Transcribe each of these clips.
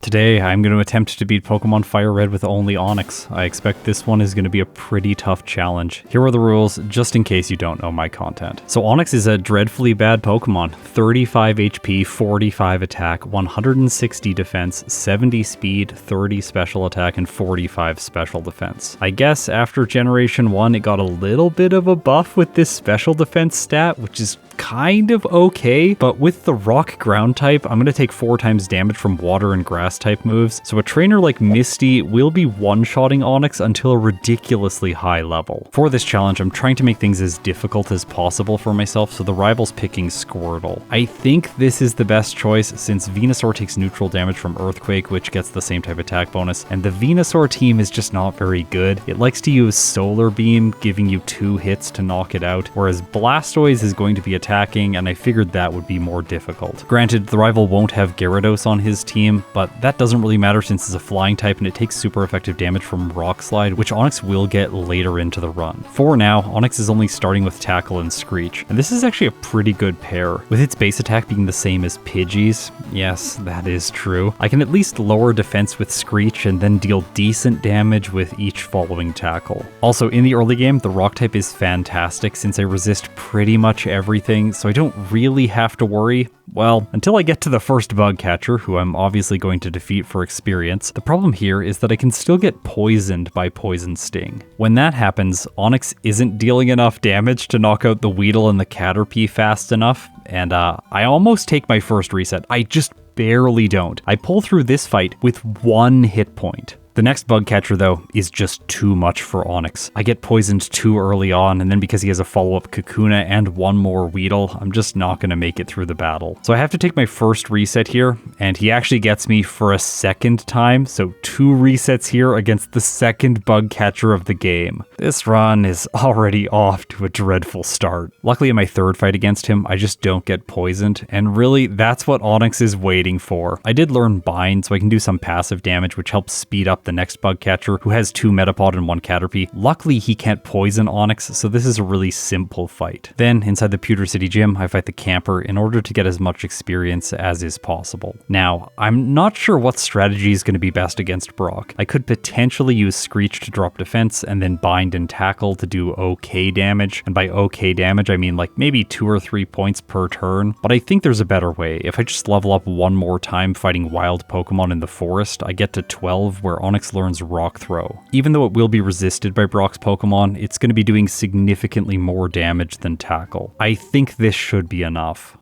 Today, I'm going to attempt to beat Pokemon FireRed with only Onix. I expect this one is going to be a pretty tough challenge. Here are the rules, just in case you don't know my content. So Onix is a dreadfully bad Pokemon. 35 HP, 45 attack, 160 defense, 70 speed, 30 special attack, and 45 special defense. I guess after Generation 1, it got a little bit of a buff with this special defense stat, which is kind of okay, but with the rock ground type, I'm going to take 4 times damage from water and grass type moves, so a trainer like Misty will be one-shotting Onix until a ridiculously high level. For this challenge, I'm trying to make things as difficult as possible for myself, so the rival's picking Squirtle. I think this is the best choice since Venusaur takes neutral damage from Earthquake, which gets the same type attack bonus, and the Venusaur team is just not very good. It likes to use Solar Beam, giving you 2 hits to knock it out, whereas Blastoise is going to be attacking, and I figured that would be more difficult. Granted, the rival won't have Gyarados on his team, but that doesn't really matter since it's a flying type and it takes super effective damage from Rock Slide, which Onix will get later into the run. For now, Onix is only starting with Tackle and Screech, and this is actually a pretty good pair. With its base attack being the same as Pidgey's, yes, that is true, I can at least lower defense with Screech and then deal decent damage with each following tackle. Also, in the early game, the Rock type is fantastic since I resist pretty much everything, so I don't really have to worry. Well, until I get to the first bug catcher, who I'm obviously going to defeat for experience. The problem here is that I can still get poisoned by Poison Sting. When that happens, Onix isn't dealing enough damage to knock out the Weedle and the Caterpie fast enough, and I almost take my first reset. I just barely don't. I pull through this fight with 1 hit point. The next bug catcher, though, is just too much for Onix. I get poisoned too early on, and then because he has a follow-up Kakuna and 1 more Weedle, I'm just not going to make it through the battle. So I have to take my first reset here, and he actually gets me for a second time, so 2 resets here against the second bug catcher of the game. This run is already off to a dreadful start. Luckily in my third fight against him, I just don't get poisoned, and really, that's what Onix is waiting for. I did learn Bind, so I can do some passive damage, which helps speed up the next bug catcher, who has 2 Metapod and 1 Caterpie. Luckily, he can't poison Onix, so this is a really simple fight. Then, inside the Pewter City Gym, I fight the Camper in order to get as much experience as is possible. Now, I'm not sure what strategy is going to be best against Brock. I could potentially use Screech to drop defense, and then Bind and Tackle to do okay damage, and by okay damage, I mean like maybe 2 or 3 points per turn, but I think there's a better way. If I just level up 1 more time fighting wild Pokemon in the forest, I get to 12, where Onix learns Rock Throw. Even though it will be resisted by Brock's Pokemon, it's going to be doing significantly more damage than Tackle. I think this should be enough.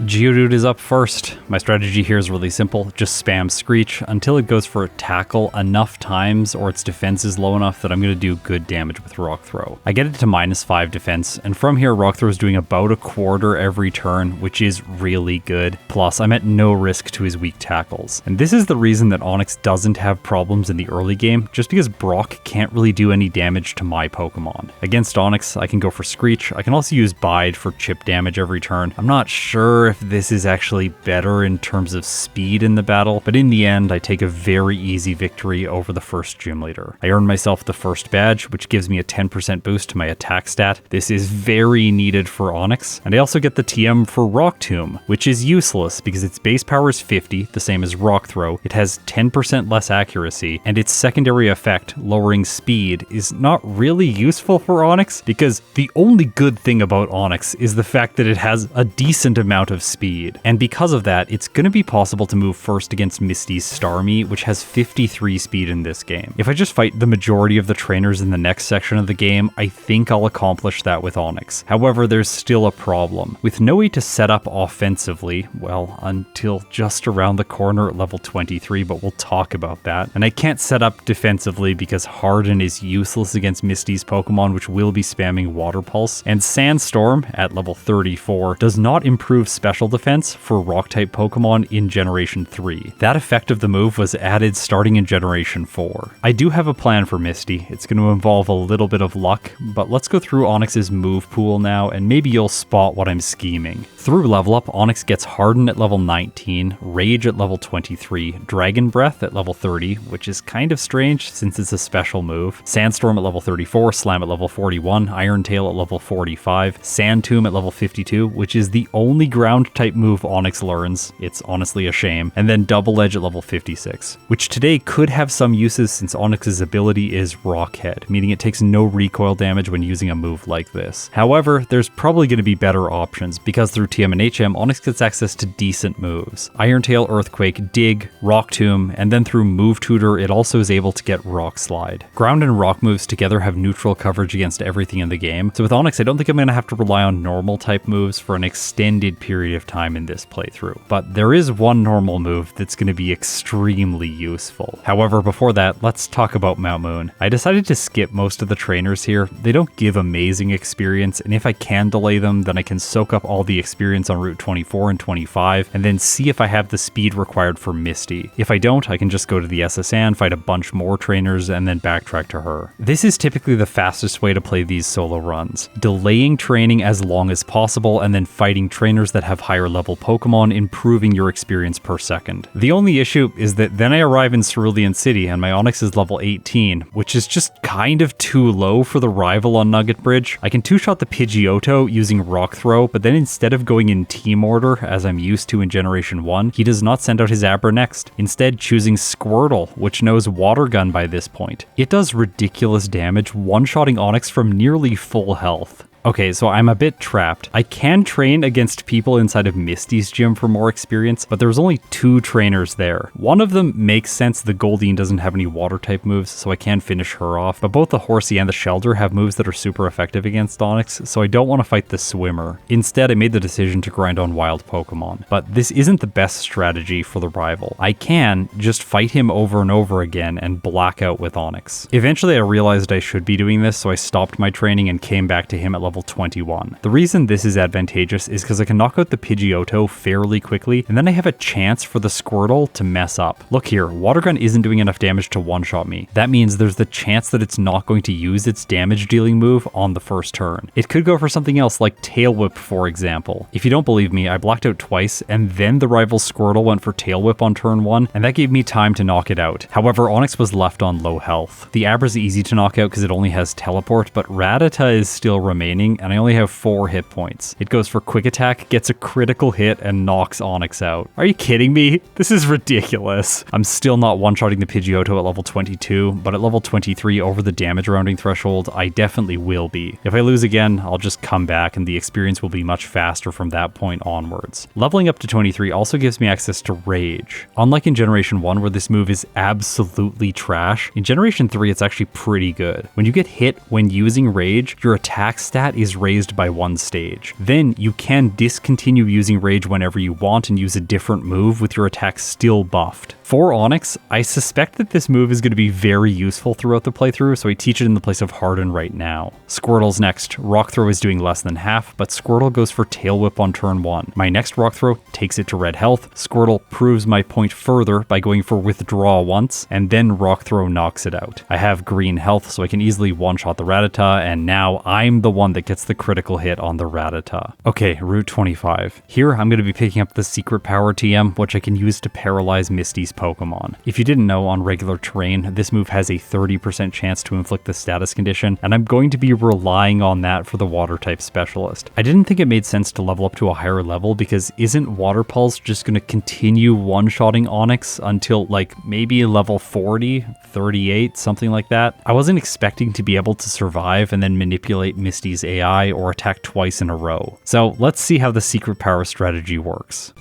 Geodude is up first. My strategy here is really simple. Just spam Screech until it goes for a Tackle enough times or its defense is low enough that I'm going to do good damage with Rock Throw. I get it to -5 defense, and from here Rock Throw is doing about a quarter every turn, which is really good. Plus, I'm at no risk to his weak tackles. And this is the reason that Onix doesn't have problems in the early game, just because Brock can't really do any damage to my Pokemon. Against Onix, I can go for Screech. I can also use Bide for chip damage every turn. I'm not sure if this is actually better in terms of speed in the battle, but in the end, I take a very easy victory over the first gym leader. I earn myself the first badge, which gives me a 10% boost to my attack stat. This is very needed for Onix, and I also get the TM for Rock Tomb, which is useless because its base power is 50, the same as Rock Throw. It has 10% less accuracy, and its secondary effect, lowering speed, is not really useful for Onix because the only good thing about Onix is the fact that it has a decent amount of speed. And because of that, it's going to be possible to move first against Misty's Starmie, which has 53 speed in this game. If I just fight the majority of the trainers in the next section of the game, I think I'll accomplish that with Onix. However, there's still a problem. With no way to set up offensively, well, until just around the corner at level 23, but we'll talk about that. And I can't set up defensively because Harden is useless against Misty's Pokemon, which will be spamming Water Pulse. And Sandstorm, at level 34, does not improve special defense for rock-type Pokemon in Generation 3. That effect of the move was added starting in Generation 4. I do have a plan for Misty. It's going to involve a little bit of luck, but let's go through Onix's move pool now, and maybe you'll spot what I'm scheming. Through level up, Onix gets Harden at level 19, Rage at level 23, Dragon Breath at level 30, which is kind of strange since it's a special move, Sandstorm at level 34, Slam at level 41, Iron Tail at level 45, Sand Tomb at level 52, which is the only ground type move Onix learns. It's honestly a shame. And then Double Edge at level 56, which today could have some uses since Onix's ability is Rock Head, meaning it takes no recoil damage when using a move like this. However, there's probably going to be better options because through TM and HM, Onix gets access to decent moves. Iron Tail, Earthquake, Dig, Rock Tomb, and then through Move Tutor, it also is able to get Rock Slide. Ground and Rock moves together have neutral coverage against everything in the game, so with Onix, I don't think I'm going to have to rely on normal type moves for an extended period of time in this playthrough. But there is one normal move that's going to be extremely useful. However, before that, let's talk about Mount Moon. I decided to skip most of the trainers here. They don't give amazing experience, and if I can delay them, then I can soak up all the experience on Route 24 and 25, and then see if I have the speed required for Misty. If I don't, I can just go to the SSN, fight a bunch more trainers, and then backtrack to her. This is typically the fastest way to play these solo runs, delaying training as long as possible, and then fighting trainers that have higher level Pokemon, improving your experience per second. The only issue is that then I arrive in Cerulean City, and my Onix is level 18, which is just kind of too low for the rival on Nugget Bridge. I can two-shot the Pidgeotto using Rock Throw, but then instead of going in team order, as I'm used to in Generation 1, he does not send out his Abra next, instead choosing Squirtle, which knows Water Gun by this point. It does ridiculous damage, one-shotting Onix from nearly full health. Okay, so I'm a bit trapped. I can train against people inside of Misty's gym for more experience, but there's only 2 trainers there. One of them makes sense. The Goldeen doesn't have any water type moves, so I can finish her off, but both the Horsey and the Shelder have moves that are super effective against Onix, so I don't want to fight the Swimmer. Instead, I made the decision to grind on wild Pokemon, but this isn't the best strategy for the rival. I can just fight him over and over again and black out with Onix. Eventually, I realized I should be doing this, so I stopped my training and came back to him at level 21. The reason this is advantageous is because I can knock out the Pidgeotto fairly quickly, and then I have a chance for the Squirtle to mess up. Look here, Water Gun isn't doing enough damage to one-shot me. That means there's the chance that it's not going to use its damage-dealing move on the first turn. It could go for something else like Tail Whip, for example. If you don't believe me, I blacked out twice, and then the rival Squirtle went for Tail Whip on turn 1, and that gave me time to knock it out. However, Onix was left on low health. The Abra's easy to knock out because it only has Teleport, but Rattata is still remaining, and I only have 4 hit points. It goes for Quick Attack, gets a critical hit, and knocks Onix out. Are you kidding me? This is ridiculous. I'm still not one-shotting the Pidgeotto at level 22, but at level 23 over the damage rounding threshold, I definitely will be. If I lose again, I'll just come back and the experience will be much faster from that point onwards. Leveling up to 23 also gives me access to Rage. Unlike in Generation 1 where this move is absolutely trash, in Generation 3 it's actually pretty good. When you get hit when using Rage, your attack stat is raised by 1 stage. Then you can discontinue using Rage whenever you want and use a different move with your attack still buffed. For Onix, I suspect that this move is going to be very useful throughout the playthrough, so I teach it in the place of Harden right now. Squirtle's next. Rock Throw is doing less than half, but Squirtle goes for Tail Whip on turn 1. My next Rock Throw takes it to red health. Squirtle proves my point further by going for Withdraw once, and then Rock Throw knocks it out. I have green health, so I can easily one-shot the Rattata, and now I'm the one that gets the critical hit on the Rattata. Okay, Route 25. Here, I'm going to be picking up the Secret Power TM, which I can use to paralyze Misty's Pokemon. If you didn't know, on regular terrain, this move has a 30% chance to inflict the status condition, and I'm going to be relying on that for the Water type specialist. I didn't think it made sense to level up to a higher level because isn't Water Pulse just going to continue one-shotting Onix until like maybe level 40, 38, something like that? I wasn't expecting to be able to survive and then manipulate Misty's AI or attack twice in a row. So let's see how the Secret Power strategy works.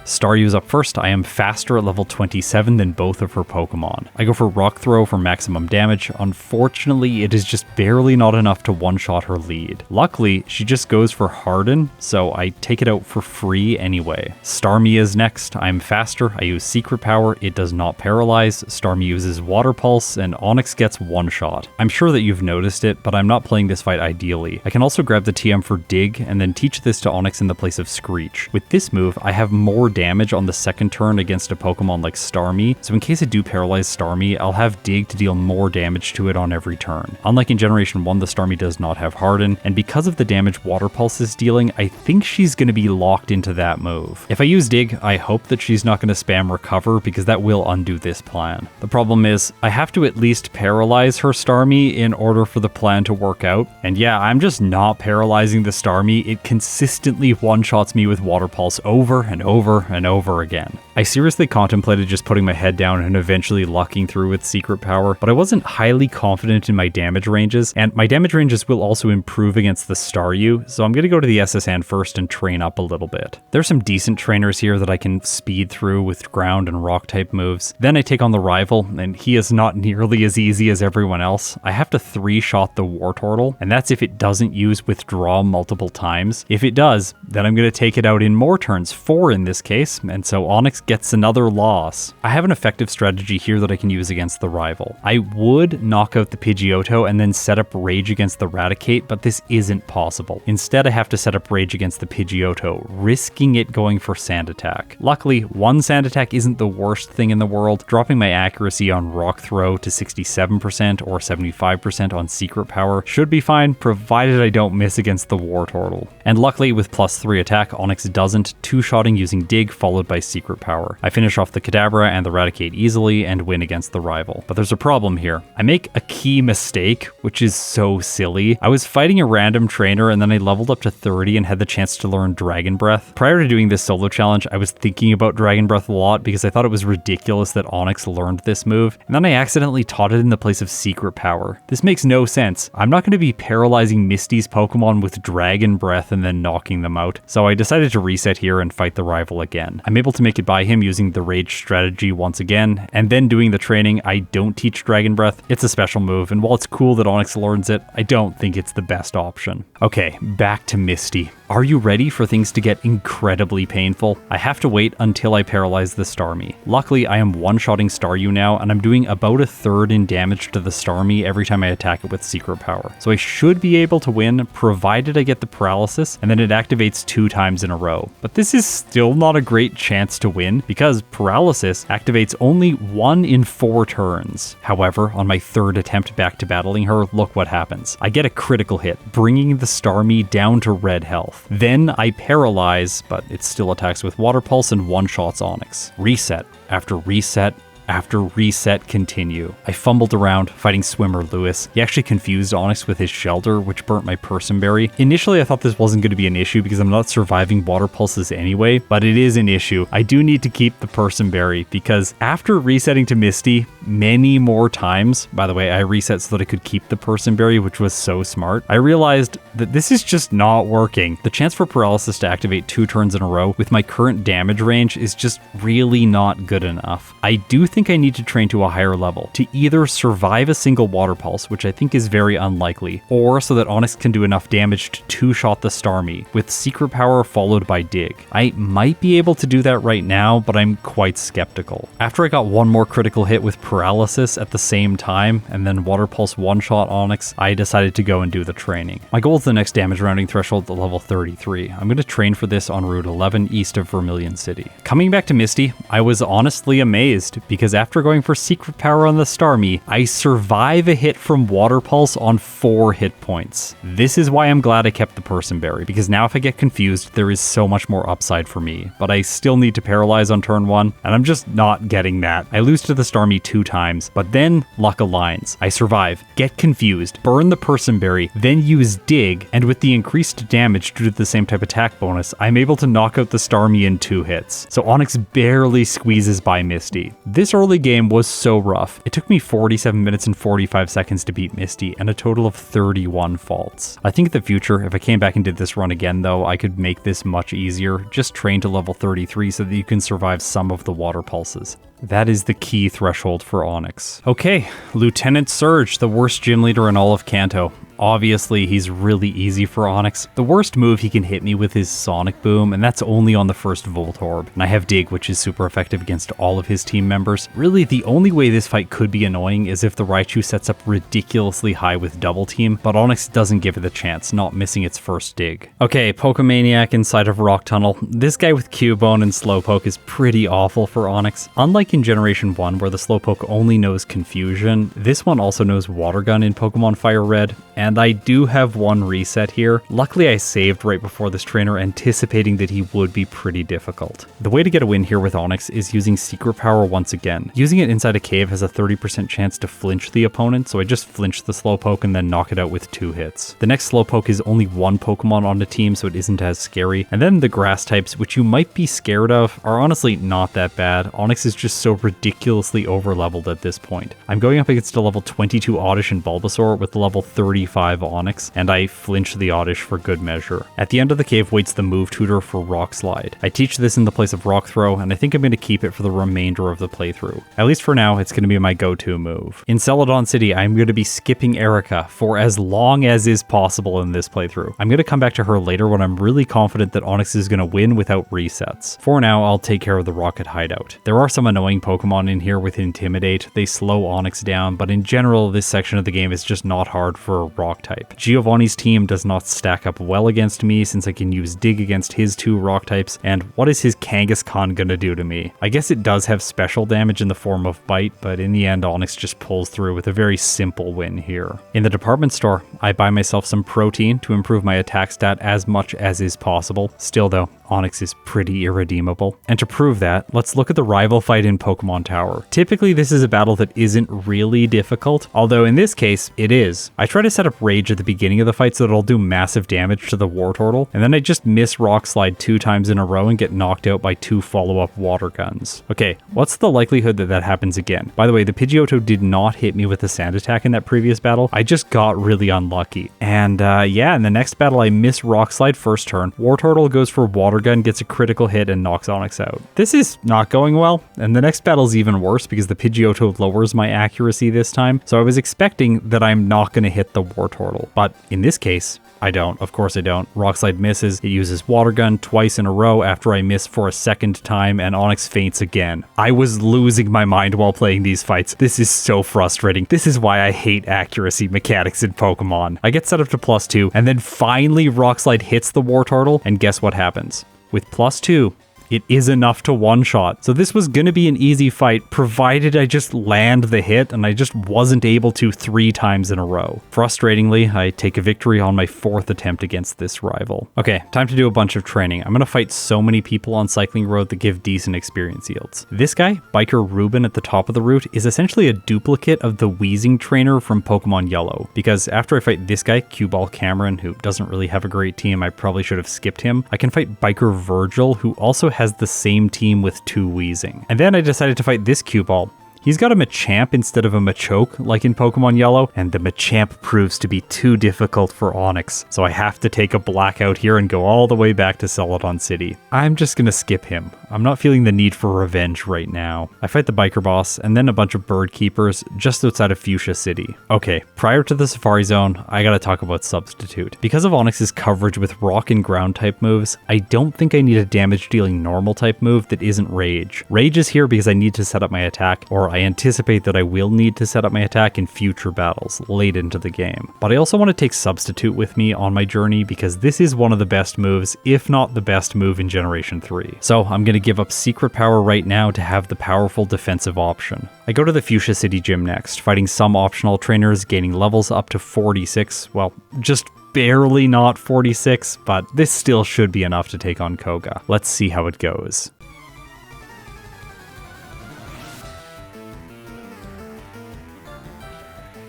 Staryu's up first. I am faster at level 27 than both of her Pokemon. I go for Rock Throw for maximum damage. Unfortunately, it is just barely not enough to one-shot her lead. Luckily, she just goes for Harden, so I take it out for free anyway. Starmie is next. I'm faster. I use Secret Power. It does not paralyze. Starmie uses Water Pulse, and Onix gets one shot. I'm sure that you've noticed it, but I'm not playing this fight ideally. I can also grab the TM for Dig, and then teach this to Onix in the place of Screech. With this move, I have more damage on the second turn against a Pokemon like Starmie, so in case I do paralyze Starmie, I'll have Dig to deal more damage to it on every turn. Unlike in Generation 1, the Starmie does not have Harden, and because of the damage Water Pulse is dealing, I think she's going to be locked into that move. If I use Dig, I hope that she's not going to spam Recover, because that will undo this plan. The problem is, I have to at least paralyze her Starmie in order for the plan to work out, and yeah, I'm just not paralyzing the Starmie. It consistently one-shots me with Water Pulse over and over and over again. I seriously contemplated just putting my head down and eventually lucking through with Secret Power, but I wasn't highly confident in my damage ranges, and my damage ranges will also improve against the Staryu, so I'm going to go to the SS Hand first and train up a little bit. There's some decent trainers here that I can speed through with ground and rock type moves. Then I take on the rival, and he is not nearly as easy as everyone else. I have to 3-shot the Wartortle, and that's if it doesn't use Withdraw multiple times. If it does, then I'm going to take it out in more turns, 4 in this case, and so Onix gets another loss. I have an effective strategy here that I can use against the rival. I would knock out the Pidgeotto and then set up Rage against the Raticate, but this isn't possible. Instead, I have to set up Rage against the Pidgeotto, risking it going for Sand Attack. Luckily, one Sand Attack isn't the worst thing in the world. Dropping my accuracy on Rock Throw to 67% or 75% on Secret Power should be fine, provided I don't miss against the Wartortle. And luckily, with +3 attack, Onix doesn't, 2-shotting using Dig followed by Secret Power. I finish off the Kadabra and the Raticate easily and win against the rival. But there's a problem here. I make a key mistake, which is so silly. I was fighting a random trainer and then I leveled up to 30 and had the chance to learn Dragon Breath. Prior to doing this solo challenge, I was thinking about Dragon Breath a lot because I thought it was ridiculous that Onix learned this move, and then I accidentally taught it in the place of Secret Power. This makes no sense. I'm not going to be paralyzing Misty's Pokemon with Dragon Breath and then knocking them out, so I decided to reset here and fight the rival again. I'm able to make it by him using the Rage strategy once again, and then doing the training. I don't teach Dragon Breath. It's a special move, and while it's cool that Onix learns it, I don't think it's the best option. Okay, back to Misty. Are you ready for things to get incredibly painful? I have to wait until I paralyze the Starmie. Luckily, I am one-shotting Staryu now, and I'm doing about a third in damage to the Starmie every time I attack it with Secret Power. So I should be able to win, provided I get the paralysis, and then it activates 2 times in a row. But this is still not a great chance to win, because paralysis activates only 1 in 4 turns. However, on my 3rd attempt back to battling her, look what happens. I get a critical hit, bringing the Starmie down to red health. Then I paralyze, but it still attacks with Water Pulse and one-shots Onix. Reset after reset after reset continue. I fumbled around fighting Swimmer Lewis. He actually confused Onix with his Shelter, which burnt my Persimberry. Initially, I thought this wasn't going to be an issue because I'm not surviving Water Pulses anyway, but it is an issue. I do need to keep the Persimberry because after resetting to Misty many more times, by the way, I reset so that I could keep the Persimberry, which was so smart, I realized that this is just not working. The chance for paralysis to activate 2 turns in a row with my current damage range is just really not good enough. I do think I need to train to a higher level to either survive a single Water Pulse, which I think is very unlikely, or so that Onix can do enough damage to 2-shot the Starmie with Secret Power followed by Dig. I might be able to do that right now, but I'm quite skeptical. After I got one more critical hit with paralysis at the same time, and then Water Pulse one-shot Onix, I decided to go and do the training. My goal is the next damage rounding threshold at level 33. I'm going to train for this on Route 11 east of Vermilion City. Coming back to Misty, I was honestly amazed because after going for Secret Power on the Starmie, I survive a hit from Water Pulse on 4 hit points. This is why I'm glad I kept the Persimberry, because now if I get confused, there is so much more upside for me, but I still need to paralyze on turn 1, and I'm just not getting that. I lose to the Starmie 2 times, but then luck aligns. I survive, get confused, burn the Persimberry, then use Dig, and with the increased damage due to the same type attack bonus, I'm able to knock out the Starmie in 2 hits. So Onix barely squeezes by Misty. This This early game was so rough. It took me 47 minutes and 45 seconds to beat Misty and a total of 31 faults. I think in the future, if I came back and did this run again though, I could make this much easier. Just train to level 33 so that you can survive some of the water pulses. That is the key threshold for Onix. Okay, Lieutenant Surge, the worst gym leader in all of Kanto. Obviously, he's really easy for Onix. The worst move he can hit me with is Sonic Boom, and that's only on the first Voltorb. And I have Dig, which is super effective against all of his team members. Really, the only way this fight could be annoying is if the Raichu sets up ridiculously high with Double Team, but Onix doesn't give it the chance, not missing its first dig. Okay, Pokemaniac inside of Rock Tunnel. This guy with Cubone and Slowpoke is pretty awful for Onix. Unlike in Generation 1, where the Slowpoke only knows Confusion, this one also knows Water Gun in Pokemon FireRed, and I do have one reset here. Luckily I saved right before this trainer, anticipating that he would be pretty difficult. The way to get a win here with Onix is using Secret Power once again. Using it inside a cave has a 30% chance to flinch the opponent, so I just flinch the Slowpoke and then knock it out with 2 hits. The next Slowpoke is only one Pokemon on the team, so it isn't as scary. And then the grass types, which you might be scared of, are honestly not that bad. Onix is just so ridiculously over-leveled at this point. I'm going up against a level 22 Oddish and Bulbasaur with level 35 Onix, and I flinch the Oddish for good measure. At the end of the cave waits the move tutor for Rock Slide. I teach this in the place of Rock Throw, and I think I'm going to keep it for the remainder of the playthrough. At least for now, it's going to be my go-to move. In Celadon City, I'm going to be skipping Erica for as long as is possible in this playthrough. I'm going to come back to her later when I'm really confident that Onix is going to win without resets. For now, I'll take care of the Rocket Hideout. There are some annoying Pokemon in here with Intimidate. They slow Onix down, but in general, this section of the game is just not hard for a rock type. Giovanni's team does not stack up well against me since I can use Dig against his 2 rock types, and what is his Kangaskhan gonna do to me? I guess it does have special damage in the form of Bite, but in the end Onix just pulls through with a very simple win here. In the department store, I buy myself some protein to improve my attack stat as much as is possible. Still though, Onix is pretty irredeemable. And to prove that, let's look at the rival fight in Pokemon Tower. Typically this is a battle that isn't really difficult, although in this case, it is. I try to set up Rage at the beginning of the fight so that it'll do massive damage to the Wartortle, and then I just miss Rock Slide 2 times in a row and get knocked out by 2 follow-up Water Guns. Okay, what's the likelihood that that happens again? By the way, the Pidgeotto did not hit me with a Sand Attack in that previous battle. I just got really unlucky. And yeah, in the next battle I miss Rock Slide first turn. Wartortle goes for Water Gun, gets a critical hit, and knocks Onix out. This is not going well, and the next battle's even worse because the Pidgeotto lowers my accuracy this time, so I was expecting that I'm not going to hit the Wartortle. But in this case, I don't. Of course I don't. Rock Slide misses. It uses Water Gun twice in a row after I miss for a second time, and Onix faints again. I was losing my mind while playing these fights. This is so frustrating. This is why I hate accuracy mechanics in Pokemon. I get set up to +2, and then finally Rock Slide hits the Wartortle, and guess what happens? With +2, it is enough to one-shot. So this was gonna be an easy fight, provided I just land the hit, and I just wasn't able to 3 times in a row. Frustratingly, I take a victory on my 4th attempt against this rival. Okay, time to do a bunch of training. I'm gonna fight so many people on Cycling Road that give decent experience yields. This guy, Biker Ruben at the top of the route, is essentially a duplicate of the Weezing trainer from Pokemon Yellow, because after I fight this guy, Cue-Ball Cameron, who doesn't really have a great team, I probably should have skipped him, I can fight Biker Virgil, who also has the same team with 2 Weezing. And then I decided to fight this Cue-Ball. He's got a Machamp instead of a Machoke, like in Pokemon Yellow, and the Machamp proves to be too difficult for Onix, so I have to take a blackout here and go all the way back to Celadon City. I'm just gonna skip him. I'm not feeling the need for revenge right now. I fight the Biker Boss, and then a bunch of Bird Keepers just outside of Fuchsia City. Okay, prior to the Safari Zone, I gotta talk about Substitute. Because of Onix's coverage with Rock and Ground type moves, I don't think I need a damage-dealing normal type move that isn't Rage. Rage is here because I need to set up my attack, or I anticipate that I will need to set up my attack in future battles late into the game. But I also want to take Substitute with me on my journey because this is one of the best moves, if not the best move in Generation 3. So I'm going to give up Secret Power right now to have the powerful defensive option. I go to the Fuchsia City gym next, fighting some optional trainers, gaining levels up to 46, well, just barely not 46, but this still should be enough to take on Koga. Let's see how it goes.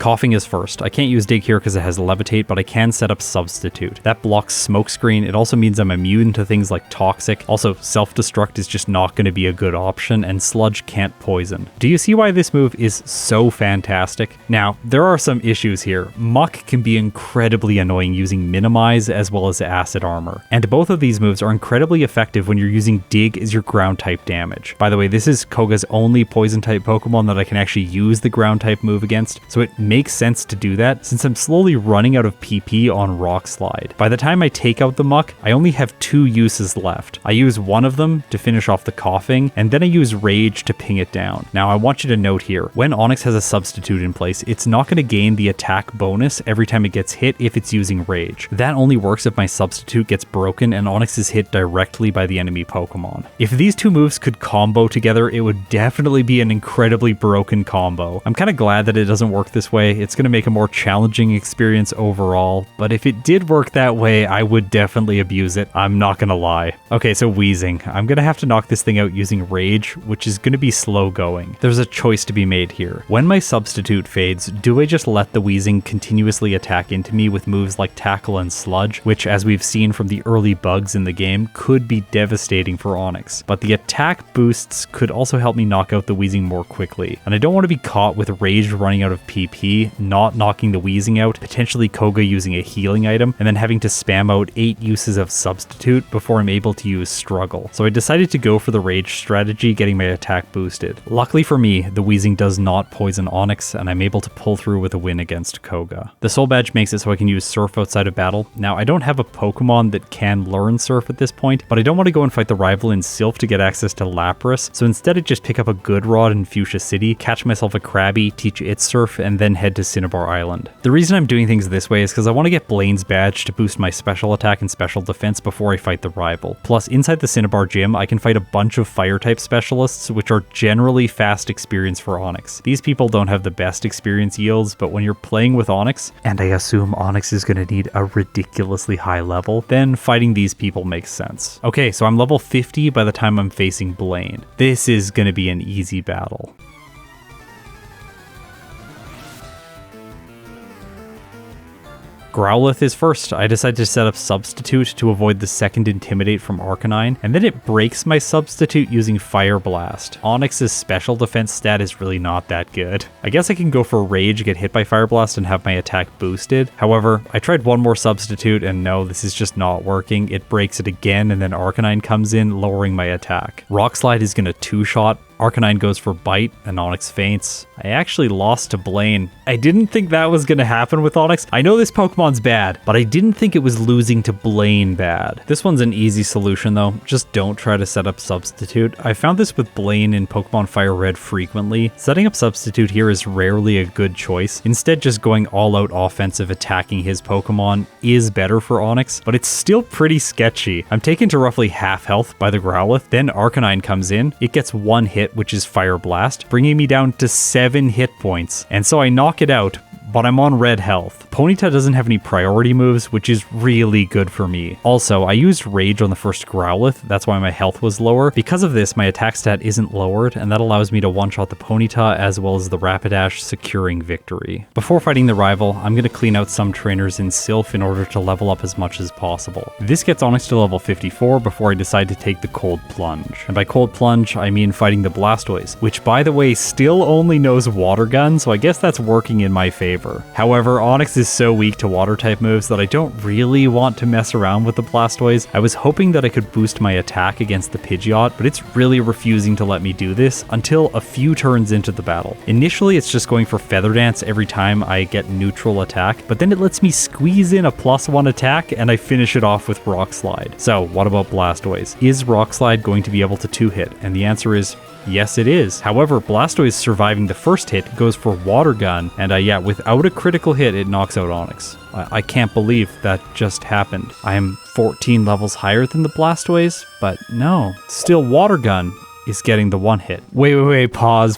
Coughing is first. I can't use dig here because it has levitate, but I can set up substitute. That blocks smokescreen. It also means I'm immune to things like toxic. Also, self-destruct is just not going to be a good option, and sludge can't poison. Do you see why this move is so fantastic? Now, there are some issues here. Muck can be incredibly annoying using minimize as well as acid armor, and both of these moves are incredibly effective when you're using dig as your ground type damage. By the way, this is Koga's only poison type Pokemon that I can actually use the ground type move against, so it makes sense to do that since I'm slowly running out of PP on Rock Slide. By the time I take out the Muck, I only have 2 uses left. I use one of them to finish off the coughing, and then I use Rage to ping it down. Now I want you to note here, when Onix has a substitute in place, it's not going to gain the attack bonus every time it gets hit if it's using Rage. That only works if my substitute gets broken and Onix is hit directly by the enemy Pokemon. If these two moves could combo together, it would definitely be an incredibly broken combo. I'm kind of glad that it doesn't work this way. It's going to make a more challenging experience overall, but if it did work that way, I would definitely abuse it. I'm not going to lie. Okay, so Wheezing. I'm going to have to knock this thing out using Rage, which is going to be slow going. There's a choice to be made here. When my substitute fades, do I just let the Wheezing continuously attack into me with moves like Tackle and Sludge, which as we've seen from the early bugs in the game, could be devastating for Onix. But the attack boosts could also help me knock out the Wheezing more quickly. And I don't want to be caught with Rage running out of PP, not knocking the Wheezing out, potentially Koga using a healing item, and then having to spam out 8 uses of substitute before I'm able to use Struggle. So I decided to go for the Rage strategy, getting my attack boosted. Luckily for me, the Wheezing does not poison Onix, and I'm able to pull through with a win against Koga. The Soul Badge makes it so I can use Surf outside of battle. Now, I don't have a Pokemon that can learn Surf at this point, but I don't want to go and fight the rival in Silph to get access to Lapras, so instead I just pick up a Good Rod in Fuchsia City, catch myself a Krabby, teach it Surf, and then head to Cinnabar Island. The reason I'm doing things this way is because I want to get Blaine's badge to boost my special attack and special defense before I fight the rival. Plus, inside the Cinnabar gym, I can fight a bunch of Fire-type specialists, which are generally fast experience for Onix. These people don't have the best experience yields, but when you're playing with Onix, and I assume Onix is going to need a ridiculously high level, then fighting these people makes sense. Okay, so I'm level 50 by the time I'm facing Blaine. This is going to be an easy battle. Growlithe is first. I decided to set up Substitute to avoid the second Intimidate from Arcanine, and then it breaks my Substitute using Fire Blast. Onix's special defense stat is really not that good. I guess I can go for Rage, get hit by Fire Blast, and have my attack boosted. However, I tried one more Substitute, and no, this is just not working. It breaks it again, and then Arcanine comes in, lowering my attack. Rock Slide is going to 2-shot. Arcanine goes for Bite, and Onix faints. I actually lost to Blaine. I didn't think that was going to happen with Onix. I know this Pokemon's bad, but I didn't think it was losing to Blaine bad. This one's an easy solution though. Just don't try to set up Substitute. I found this with Blaine in Pokemon FireRed frequently. Setting up Substitute here is rarely a good choice. Instead, just going all out offensive attacking his Pokemon is better for Onix, but it's still pretty sketchy. I'm taken to roughly half health by the Growlithe, then Arcanine comes in. It gets one hit, which is Fire Blast, bringing me down to 7 hit points. And so I knock it out, but I'm on red health. Ponyta doesn't have any priority moves, which is really good for me. Also, I used Rage on the first Growlithe, that's why my health was lower. Because of this, my attack stat isn't lowered, and that allows me to one-shot the Ponyta as well as the Rapidash, securing victory. Before fighting the rival, I'm going to clean out some trainers in Silph in order to level up as much as possible. This gets Onix to level 54 before I decide to take the Cold Plunge. And by Cold Plunge, I mean fighting the Blastoise, which by the way still only knows Water Gun, so I guess that's working in my favor. However, Onix is so weak to water type moves that I don't really want to mess around with the Blastoise. I was hoping that I could boost my attack against the Pidgeot, but it's really refusing to let me do this until a few turns into the battle. Initially, it's just going for Feather Dance every time I get neutral attack, but then it lets me squeeze in a +1 attack and I finish it off with Rock Slide. So what about Blastoise? Is Rock Slide going to be able to 2-hit? And the answer is yes, it is. However, Blastoise surviving the first hit goes for Water Gun, and yeah, without a critical hit, it knocks out Onix. I can't believe that just happened. I am 14 levels higher than the Blastoise, but no, still Water Gun. is getting the one hit. Wait, pause.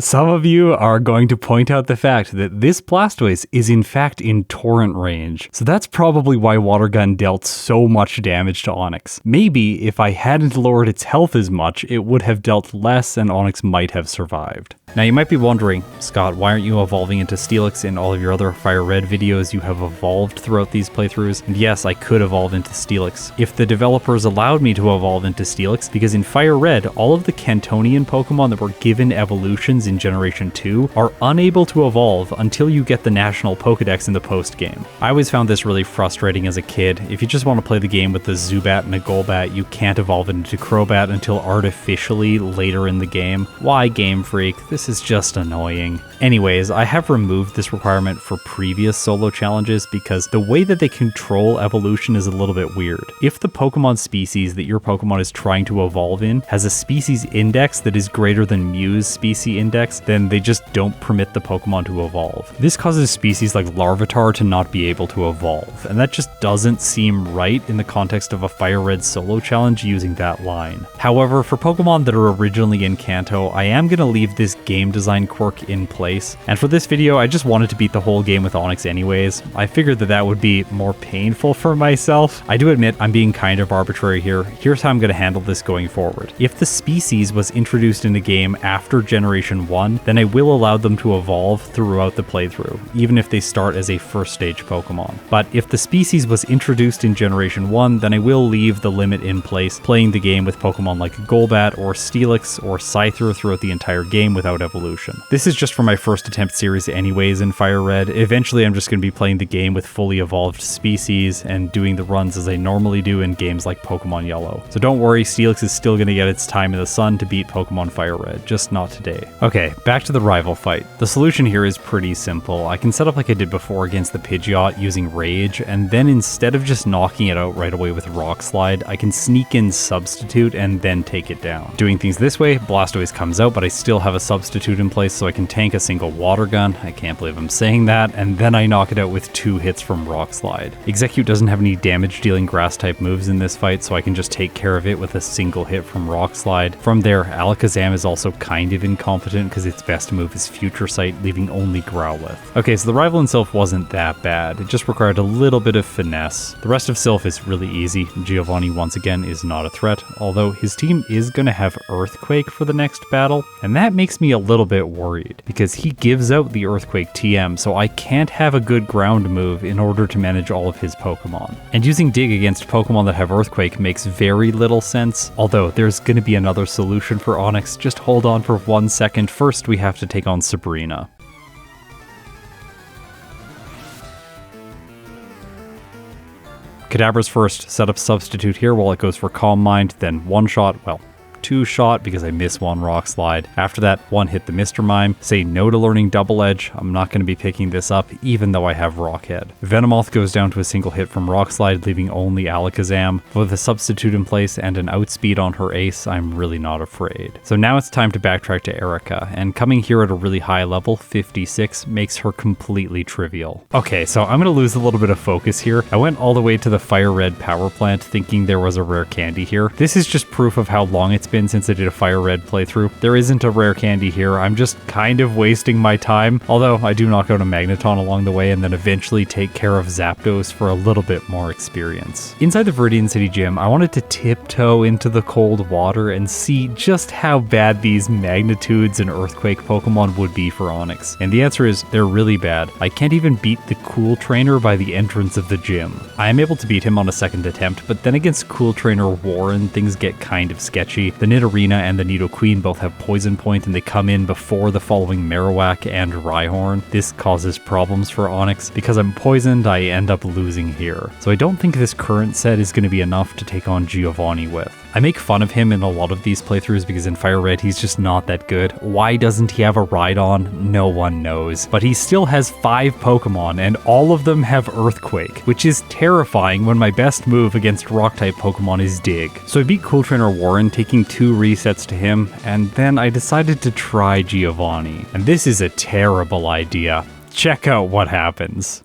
Some of you are going to point out the fact that this Blastoise is in fact in torrent range. So that's probably why Water Gun dealt so much damage to Onix. Maybe if I hadn't lowered its health as much, it would have dealt less and Onix might have survived. Now you might be wondering, Scott, why aren't you evolving into Steelix in all of your other FireRed videos? You have evolved throughout these playthroughs. And yes, I could evolve into Steelix if the developers allowed me to evolve into Steelix, because in FireRed, all of the Cantonian Pokemon that were given evolutions in Generation 2 are unable to evolve until you get the National Pokedex in the post-game. I always found this really frustrating as a kid. If you just want to play the game with the Zubat and a Golbat, you can't evolve it into Crobat until artificially later in the game. Why, Game Freak? This is just annoying. Anyways, I have removed this requirement for previous solo challenges because the way that they control evolution is a little bit weird. If the Pokemon species that your Pokemon is trying to evolve in has a species index that is greater than Mew's species index, then they just don't permit the Pokemon to evolve. This causes species like Larvitar to not be able to evolve, and that just doesn't seem right in the context of a FireRed solo challenge using that line. However, for Pokemon that are originally in Kanto, I am going to leave this game design quirk in place, and for this video I just wanted to beat the whole game with Onix anyways. I figured that that would be more painful for myself. I do admit I'm being kind of arbitrary here. Here's how I'm going to handle this going forward. If the species was introduced in the game after Generation 1, then I will allow them to evolve throughout the playthrough, even if they start as a first stage Pokemon. But if the species was introduced in Generation 1, then I will leave the limit in place, playing the game with Pokemon like Golbat or Steelix or Scyther throughout the entire game without evolution. This is just for my first attempt series anyways in FireRed. Eventually I'm just going to be playing the game with fully evolved species and doing the runs as I normally do in games like Pokemon Yellow. So don't worry, Steelix is still going to get its time in the sun to beat Pokemon FireRed, just not today. Okay, back to the rival fight. The solution here is pretty simple. I can set up like I did before against the Pidgeot using Rage, and then instead of just knocking it out right away with Rock Slide, I can sneak in Substitute and then take it down. Doing things this way, Blastoise comes out, but I still have a Substitute in place so I can tank a single Water Gun. I can't believe I'm saying that, and then I knock it out with 2 hits from Rock Slide. Execute doesn't have any damage dealing grass type moves in this fight, so I can just take care of it with a single hit from Rock Slide. From there, Alakazam is also kind of incompetent because its best move is Future Sight, leaving only Growlithe. Okay, so the rival in Silph wasn't that bad. It just required a little bit of finesse. The rest of Silph is really easy. Giovanni once again is not a threat, although his team is going to have Earthquake for the next battle, and that makes me a little bit worried because he gives out the Earthquake TM, so I can't have a good ground move in order to manage all of his Pokemon. And using Dig against Pokemon that have Earthquake makes very little sense, although there's going to be another solution for Onix. Just hold on for 1 second. First, we have to take on Sabrina. Kadabra's first, set up Substitute here while it goes for Calm Mind, then one shot, well, 2-shot because I miss one Rock Slide. After that, 1 hit the Mr. Mime. Say no to learning Double Edge. I'm not going to be picking this up even though I have Rock Head. Venomoth goes down to a single hit from Rock Slide, leaving only Alakazam. With a Substitute in place and an outspeed on her ace, I'm really not afraid. So now it's time to backtrack to Erica, and coming here at a really high level, 56, makes her completely trivial. Okay, so I'm going to lose a little bit of focus here. I went all the way to the FireRed power plant thinking there was a rare candy here. This is just proof of how long it's been since I did a FireRed playthrough. There isn't a rare candy here. I'm just kind of wasting my time, although I do knock out a Magneton along the way and then eventually take care of Zapdos for a little bit more experience. Inside the Viridian City Gym, I wanted to tiptoe into the cold water and see just how bad these Magnitudes and Earthquake Pokemon would be for Onix. And the answer is they're really bad. I can't even beat the Cool Trainer by the entrance of the gym. I am able to beat him on a second attempt, but then against Cool Trainer Warren, things get kind of sketchy. The Nidorina and the Nidoqueen both have Poison Point, and they come in before the following Marowak and Rhyhorn. This causes problems for Onix. Because I'm poisoned, I end up losing here. So I don't think this current set is going to be enough to take on Giovanni with. I make fun of him in a lot of these playthroughs because in FireRed he's just not that good. Why doesn't he have a Rhydon? No one knows. But he still has 5 Pokemon and all of them have Earthquake, which is terrifying when my best move against Rock-type Pokemon is Dig. So I beat Cool Trainer Warren, taking 2 resets to him, and then I decided to try Giovanni. And this is a terrible idea. Check out what happens.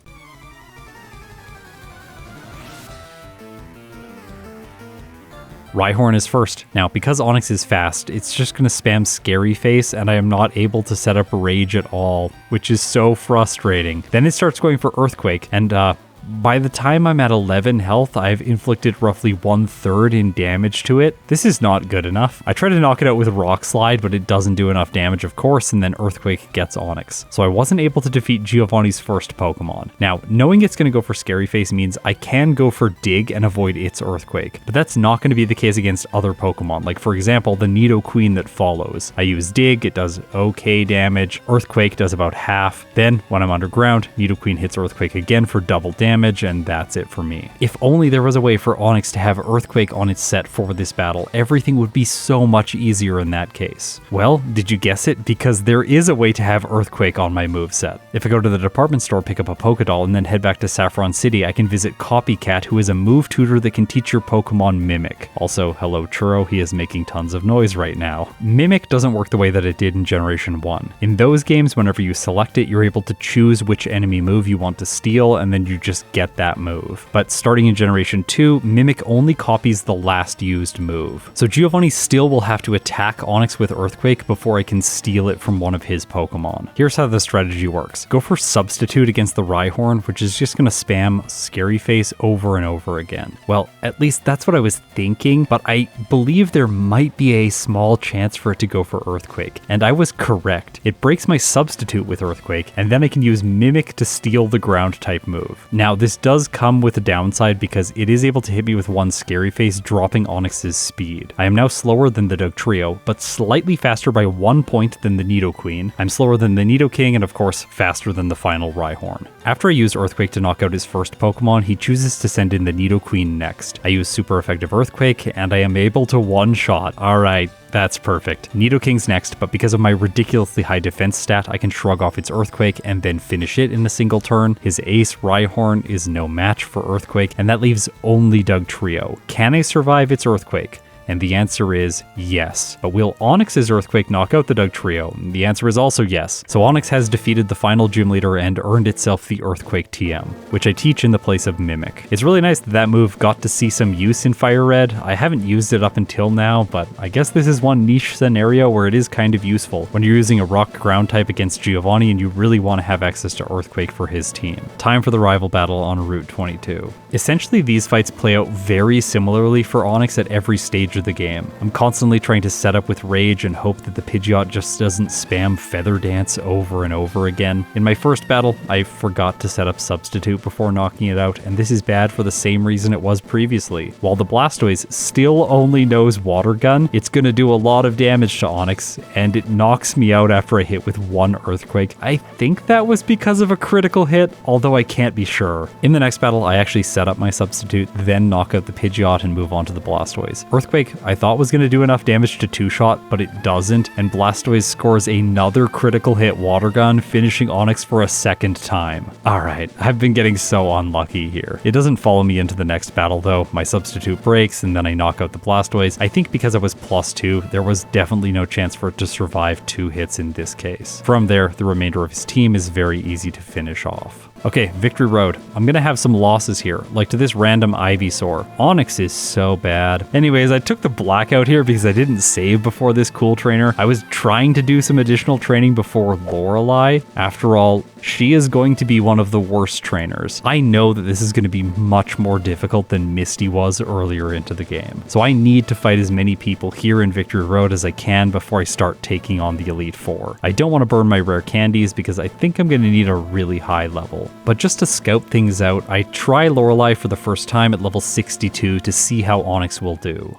Rhyhorn is first. Now, because Onix is fast, it's just going to spam Scary Face, and I am not able to set up Rage at all, which is so frustrating. Then it starts going for Earthquake, and by the time I'm at 11 health, I've inflicted roughly 1/3 in damage to it. This is not good enough. I try to knock it out with Rock Slide, but it doesn't do enough damage, of course, and then Earthquake gets Onix. So I wasn't able to defeat Giovanni's first Pokemon. Now, knowing it's going to go for Scary Face means I can go for Dig and avoid its Earthquake, but that's not going to be the case against other Pokemon. Like, for example, the Nidoqueen that follows. I use Dig, it does okay damage. Earthquake does about half. Then, when I'm underground, Nidoqueen hits Earthquake again for double damage, and that's it for me. If only there was a way for Onix to have Earthquake on its set for this battle, everything would be so much easier in that case. Well, did you guess it? Because there is a way to have Earthquake on my moveset. If I go to the department store, pick up a Pokédoll, and then head back to Saffron City, I can visit Copycat, who is a move tutor that can teach your Pokemon Mimic. Also, hello Churro, he is making tons of noise right now. Mimic doesn't work the way that it did in Generation 1. In those games, whenever you select it, you're able to choose which enemy move you want to steal, and then you just get that move. But starting in Generation 2, Mimic only copies the last used move. So Giovanni still will have to attack Onix with Earthquake before I can steal it from one of his Pokemon. Here's how the strategy works. Go for Substitute against the Rhyhorn, which is just going to spam Scary Face over and over again. Well, at least that's what I was thinking, but I believe there might be a small chance for it to go for Earthquake, and I was correct. It breaks my Substitute with Earthquake, and then I can use Mimic to steal the ground type move. Now, this does come with a downside because it is able to hit me with one Scary Face, dropping Onix's speed. I am now slower than the Dugtrio, but slightly faster by 1 point than the Nidoqueen. I'm slower than the Nidoking, and of course, faster than the final Rhyhorn. After I use Earthquake to knock out his first Pokemon, he chooses to send in the Nidoqueen next. I use super effective Earthquake, and I am able to one-shot. Alright, that's perfect. Nidoking's next, but because of my ridiculously high defense stat, I can shrug off its Earthquake and then finish it in a single turn. His ace, Rhyhorn, is no match for Earthquake, and that leaves only Dugtrio. Can I survive its Earthquake? And the answer is yes. But will Onix's Earthquake knock out the Dugtrio? The answer is also yes. So Onix has defeated the final gym leader and earned itself the Earthquake TM, which I teach in the place of Mimic. It's really nice that that move got to see some use in FireRed. I haven't used it up until now, but I guess this is one niche scenario where it is kind of useful when you're using a rock ground type against Giovanni and you really want to have access to Earthquake for his team. Time for the rival battle on Route 22. Essentially, these fights play out very similarly for Onix at every stage of the game. I'm constantly trying to set up with Rage and hope that the Pidgeot just doesn't spam Feather Dance over and over again. In my first battle, I forgot to set up Substitute before knocking it out, and this is bad for the same reason it was previously. While the Blastoise still only knows Water Gun, it's gonna do a lot of damage to Onix, and it knocks me out after I hit with one Earthquake. I think that was because of a critical hit, although I can't be sure. In the next battle, I actually set up my Substitute, then knock out the Pidgeot and move on to the Blastoise. Earthquake I thought was going to do enough damage to two-shot, but it doesn't, and Blastoise scores another critical hit Water Gun, finishing Onix for a second time. Alright, I've been getting so unlucky here. It doesn't follow me into the next battle though. My Substitute breaks, and then I knock out the Blastoise. I think because I was +2, there was definitely no chance for it to survive 2 hits in this case. From there, the remainder of his team is very easy to finish off. Okay, Victory Road. I'm gonna have some losses here, like to this random Ivysaur. Onix is so bad. Anyways, I took the Blackout here because I didn't save before this cool trainer. I was trying to do some additional training before Lorelei. After all, she is going to be one of the worst trainers. I know that this is going to be much more difficult than Misty was earlier into the game. So I need to fight as many people here in Victory Road as I can before I start taking on the Elite Four. I don't want to burn my rare candies because I think I'm going to need a really high level. But just to scout things out, I try Lorelei for the first time at level 62 to see how Onix will do.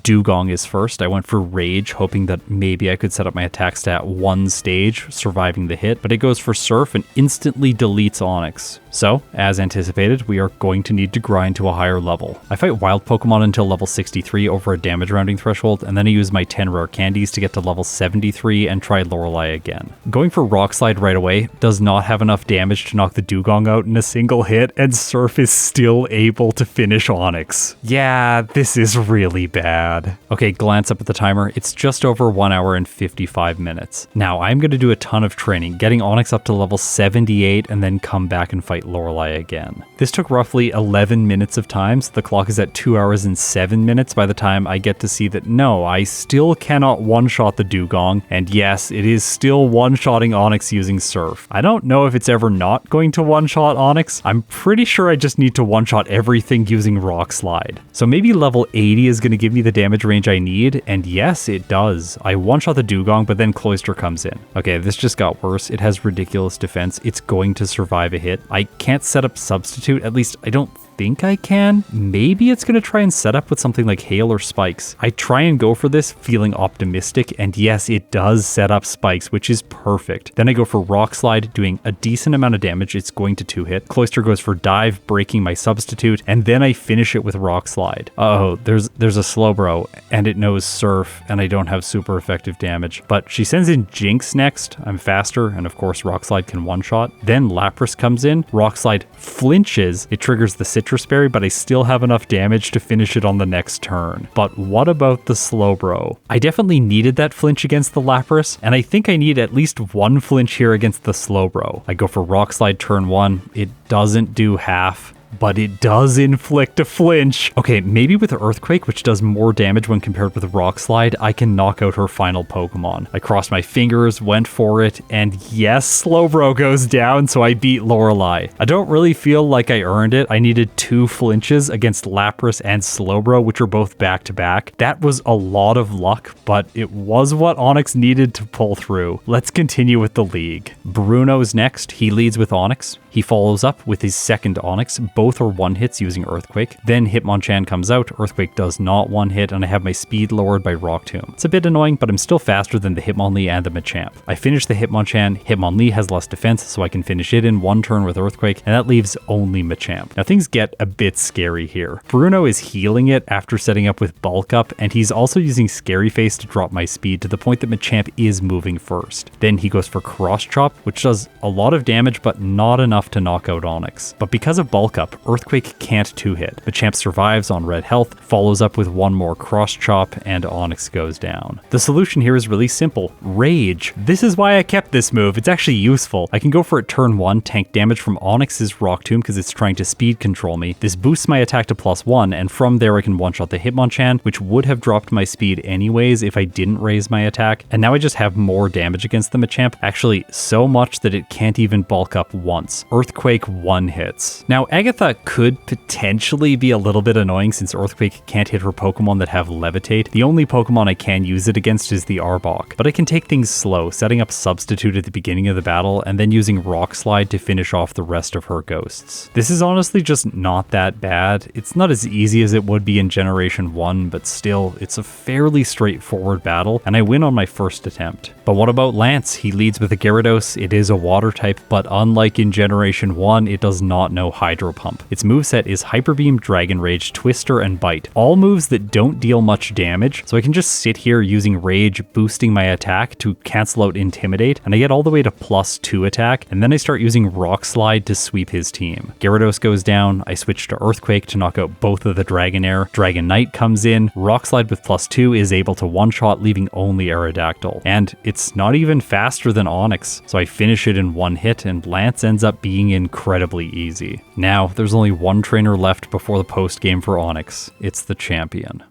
Dugong is first. I went for Rage, hoping that maybe I could set up my attack stat 1 stage, surviving the hit, but it goes for Surf and instantly deletes Onix. So, as anticipated, we are going to need to grind to a higher level. I fight wild Pokemon until level 63 over a damage rounding threshold, and then I use my 10 rare candies to get to level 73 and try Lorelei again. Going for Rock Slide right away does not have enough damage to knock the Dugong out in a single hit, and Surf is still able to finish Onix. Yeah, this is really bad. Okay, glance up at the timer. It's just over 1 hour and 55 minutes. Now, I'm going to do a ton of training, getting Onix up to level 78 and then come back and fight fight Lorelei again. This took roughly 11 minutes of time, so the clock is at 2 hours and 7 minutes by the time I get to see that no, I still cannot one-shot the dugong, and yes, it is still one-shotting Onix using Silph. I don't know if it's ever not going to one-shot Onix. I'm pretty sure I just need to one-shot everything using Rock Slide. So maybe level 80 is going to give me the damage range I need, and yes, it does. I one-shot the dugong, but then Cloister comes in. Okay, this just got worse. It has ridiculous defense. It's going to survive a hit. I can't set up Substitute, at least I don't think I can. Maybe it's going to try and set up with something like Hail or Spikes. I try and go for this feeling optimistic, and yes, it does set up Spikes, which is perfect. Then I go for Rock Slide, doing a decent amount of damage. It's going to 2-hit. Cloister goes for Dive, breaking my Substitute, and then I finish it with Rock Slide. Oh, there's a Slowbro, and it knows Silph, and I don't have super effective damage. But she sends in Jinx next. I'm faster, and of course Rock Slide can one-shot. Then Lapras comes in. Rock Slide flinches. It triggers the Citrus Berry, but I still have enough damage to finish it on the next turn. But what about the Slowbro? I definitely needed that flinch against the Lapras, and I think I need at least one flinch here against the Slowbro. I go for Rock Slide turn 1. It doesn't do half, but it does inflict a flinch. Okay, maybe with Earthquake, which does more damage when compared with Rock Slide, I can knock out her final Pokemon. I crossed my fingers, went for it, and yes, Slowbro goes down, so I beat Lorelei. I don't really feel like I earned it. I needed 2 flinches against Lapras and Slowbro, which were both back-to-back. That was a lot of luck, but it was what Onix needed to pull through. Let's continue with the league. Bruno's next. He leads with Onix. He follows up with his second Onix. Both are 1-hits using Earthquake. Then Hitmonchan comes out. Earthquake does not 1-hit, and I have my speed lowered by Rock Tomb. It's a bit annoying, but I'm still faster than the Hitmonlee and the Machamp. I finish the Hitmonchan. Hitmonlee has less defense, so I can finish it in 1 turn with Earthquake, and that leaves only Machamp. Now things get a bit scary here. Bruno is healing it after setting up with Bulk Up, and he's also using Scary Face to drop my speed to the point that Machamp is moving first. Then he goes for Cross Chop, which does a lot of damage, but not enough to knock out Onix. But because of Bulk Up, Earthquake can't 2-hit. Machamp survives on red health, follows up with 1 more Cross Chop, and Onix goes down. The solution here is really simple. Rage. This is why I kept this move. It's actually useful. I can go for it turn 1, tank damage from Onix's Rock Tomb because it's trying to speed control me. This boosts my attack to +1, and from there I can one-shot the Hitmonchan, which would have dropped my speed anyways if I didn't raise my attack. And now I just have more damage against the Machamp. Actually, so much that it can't even bulk up once. Earthquake 1-hits. Now, Agatha could potentially be a little bit annoying since Earthquake can't hit her Pokemon that have Levitate. The only Pokemon I can use it against is the Arbok, but I can take things slow, setting up Substitute at the beginning of the battle and then using Rock Slide to finish off the rest of her ghosts. This is honestly just not that bad. It's not as easy as it would be in Generation 1, but still, it's a fairly straightforward battle, and I win on my first attempt. But what about Lance? He leads with a Gyarados. It is a water type, but unlike in Generation 1, it does not know Hydro Pump. Its moveset is Hyper Beam, Dragon Rage, Twister, and Bite. All moves that don't deal much damage, so I can just sit here using Rage, boosting my attack to cancel out Intimidate, and I get all the way to +2 attack, and then I start using Rock Slide to sweep his team. Gyarados goes down, I switch to Earthquake to knock out both of the Dragonair. Dragonite comes in, Rock Slide with +2 is able to one-shot, leaving only Aerodactyl. And it's not even faster than Onix, so I finish it in 1 hit, and Lance ends up being incredibly easy. Now, there's only 1 trainer left before the post-game for Onix. It's the champion.